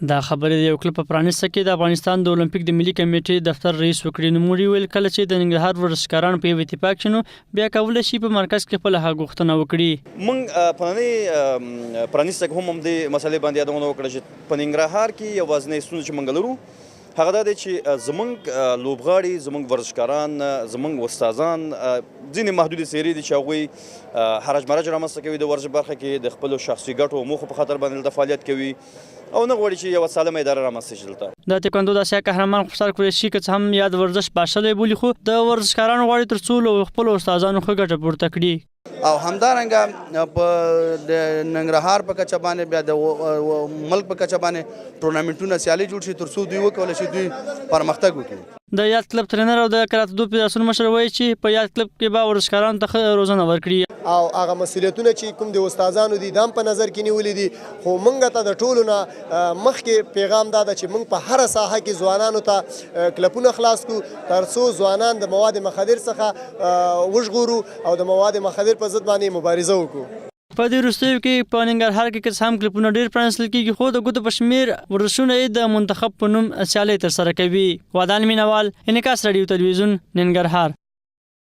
دا خبرې د یو کلب په پرانیسته کې د افغانستان د اولمپیک د ملي کمیټې دفتر رئیس وکړي. نوموړي ویل کله چې د ننګرهار ورزشکاران په یو اتفاق شنو بیا کولی شي په مرکز کې خپل حق غوښتنه وکړي. موږ په پرانیسته کې هم د مسلې باندې یادونه وکړه چې په ننګرهار کې یوازینۍ ستونزه چې موږ لرو هغه دا دی چې زموږ لوبغاړي، زموږ ورزشکاران، زموږ استادان ځینې محدودې څیرې دي چې هغوی حرج مرج رامنځته کوي د ورزش برخه کې د خپلو شخصي ګټو او موخو په خاطر باندې دلته فعالیت کوي او نه غواړي چې یوه سالمه اداره رامنځته شي دلته. د تکواندو د اسیا قهرمان خوشحال قریشي که څه هم یاد ورزش پاشلی بولي خو د ورزشکارانو غواړي تر څو له خپلو استادانو ښه ګټه پورته کړي. او همدارنګه په د ننګرهار په کچه باندې بیا د ملک په کچه باندې ټورنامنټونه سیالي جوړ شي تر څو دوی وکولی شي دوی پرمختګ وکړي. د یاد کلب ترینر او د کراتدو فدراسیون مشر وایي چې په یاد کلب کې به ورزشکارانو ته ښه روزنه ورکړي او هغه مسؤلیتونه چې کوم د استادانو دي دا هم په نظر کې نیولي دي. خو موږ ته د ټولو نه مخکې پیغام دا ده چې موږ په هره ساحه کې ځوانانو ته کلبونه خلاص کړو تر څو ځوانان د مواد مخدر څخه وژغورو او د مواد مخدر په ضد باندې مبارزه وکړو. په دې وروستیو کې په ننګرهار کې که هم کلبونه ډېر پرانیستل کېږي خو د ګوتو په شمېر ورزشونه یې د منتخب په نوم سیالۍ ترسره کوي. ودان مینوال، انعکاس راډیو تلویزیون، ننګرهار.